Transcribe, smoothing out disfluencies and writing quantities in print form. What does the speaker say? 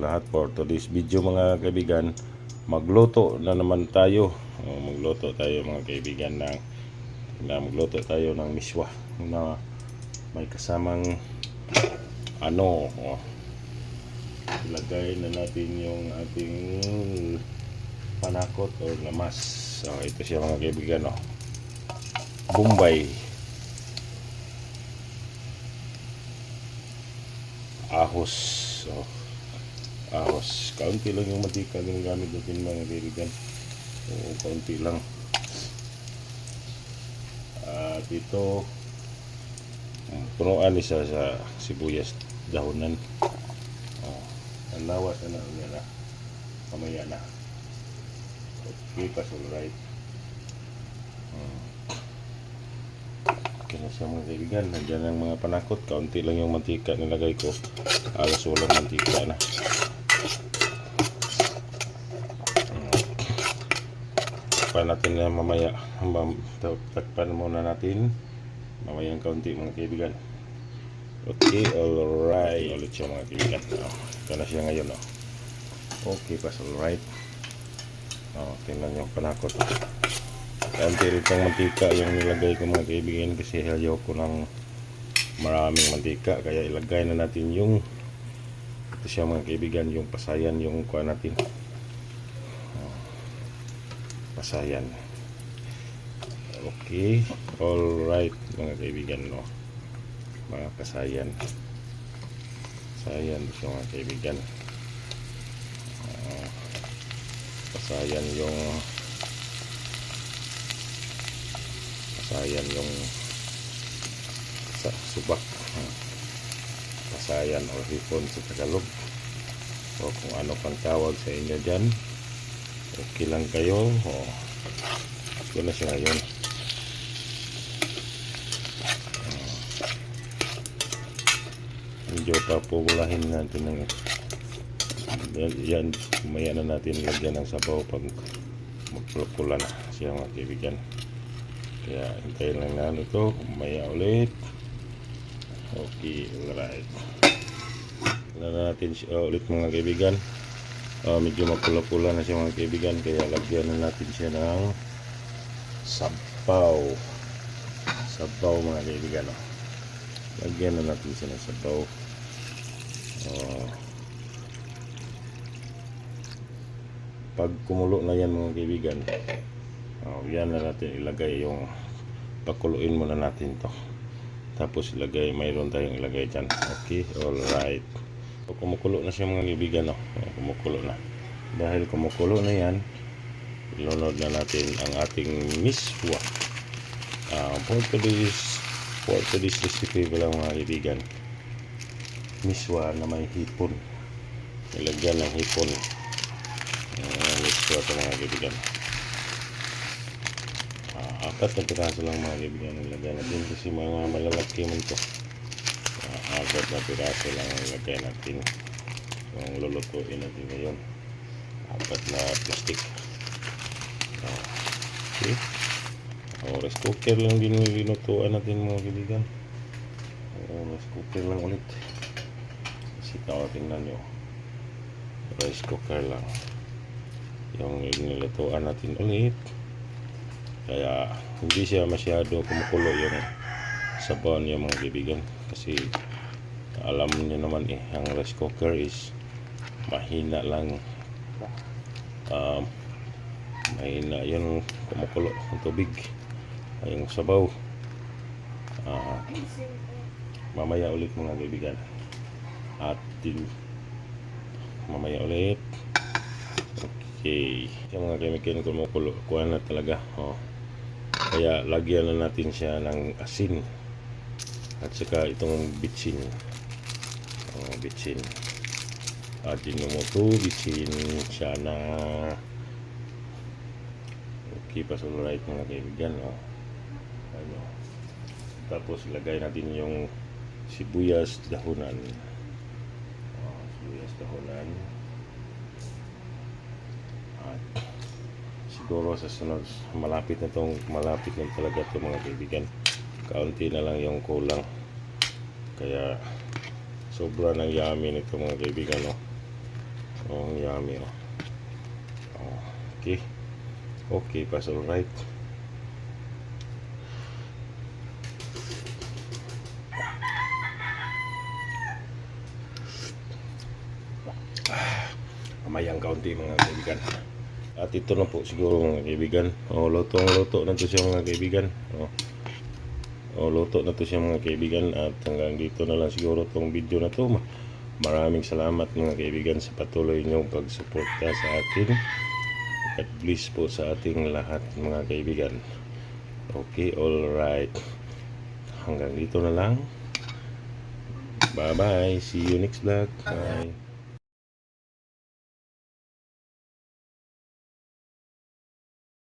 lahat for today's video mga kaibigan. Magluto na naman tayo. Magluto tayo mga kaibigan magluto tayo ng miswa na may kasamang ilagay na natin yung ating panakot o lamas. So ito siya mga kaibigan, Bombay, ahos. Ahos, kaunti lang yung mantika ginagamit natin mga kaibigan. Kaunti lang. At ito punuan isa sa sibuyas dahonan. Ang lawas na mamaya na. Okay, pasul right. Okay na siya mga kaibigan. Nandiyan ang mga panakot. Kaunti lang yung mantika nilagay ko. Alas walang mantika na. Takpan natin na mamaya. Takpan muna natin mamayang kaunti mga kaibigan. Okay, alright. Ulit siya mga kaibigan. Ito na siya ngayon. Okay, pasul right. Tingnan yung panakot. Kaunti rin pang mantika yung nilagay ko mga kaibigan kasi ayaw ko ng maraming mantika, kaya ilagay na natin yung ito siya mga kaibigan, yung pasayan, yung kuha natin, pasayan. Okay, alright mga kaibigan, mga pasayan. Pasayan siya mga kaibigan. Pasayan yung subak, pasayan o hipon sa Tagalog, o kung ano pang tawag sa inyo dyan, okay lang kayo. Ito na siya ngayon. Medyo papubulahin natin ng yan, kumaya na natin lagyan ng sabaw pag magpula na siya mga kaibigan. Kaya hintayin lang na ito, kumaya ulit. Okay, alright. Lagyan natin siya ulit mga kaibigan. Medyo magpula-pula na siya mga kaibigan, kaya lagyan na natin siya ng sabaw. Sabaw mga kaibigan. Lagyan na natin siya ng sabaw. Pag kumulo na yan mga kaibigan, yan na natin ilagay yung pakuluin muna natin to, tapos ilagay, mayroon tayong ilagay dyan. Okay, alright. So, kumukulo na siya mga kaibigan, kumukulo na. Dahil kumukulo na yan, ilunod na natin ang ating miswa. For today's recipe lang mga kaibigan, miswa na may hipon, ilagyan ng hipon. Miswa ito mga kaibigan. Apat na piraso lang mga kaibigan ilagay natin kasi mga malalaki man ito. Apat na piraso lang ilagay natin yung lulutuin natin ngayon. Apat na plastic. Okay, rice cooker lang din linutuan natin mga kaibigan. Rice cooker lang ulit kasi tingnan nyo, rice cooker lang yung nilutuan natin ulit, kaya hindi siya masyado kumukulo yung sabaw niya mga kaibigan. Kasi alam niyo naman ang rice cooker is mahina lang, mahina yung kumukulo ng tubig, yung sabaw. Mamaya ulit mga kaibigan, mamaya ulit. Okay, yung mga kaibigan kumukulo, kuha na talaga. Kaya lagyan na natin siya ng asin at saka itong bitsin. Bitsin. Ajinomoto, bitsin siya na. Okay, pasul right mga kaibigan. Tapos ilagay natin yung sibuyas dahonan. Sibuyas dahonan. At siguro sa sunod malapit na talaga ito mga kaibigan. Kaunti na lang yung kulang, kaya sobra ng yummy nito mga kaibigan. Oh, yummy. Oh. Oh, okay. Okay, pas alright. Mamayang kaunti mga kaibigan. At ito na po siguro mga kaibigan. Oh, lutong-luto na to siya mga kaibigan. Oh, luto na to siya mga kaibigan. At hanggang dito na lang siguro tong video na to. Maraming salamat mga kaibigan sa patuloy niyong pagsuporta sa atin. At please po sa ating lahat mga kaibigan. Okay, alright. Hanggang dito na lang. Bye-bye. See you next vlog. Bye.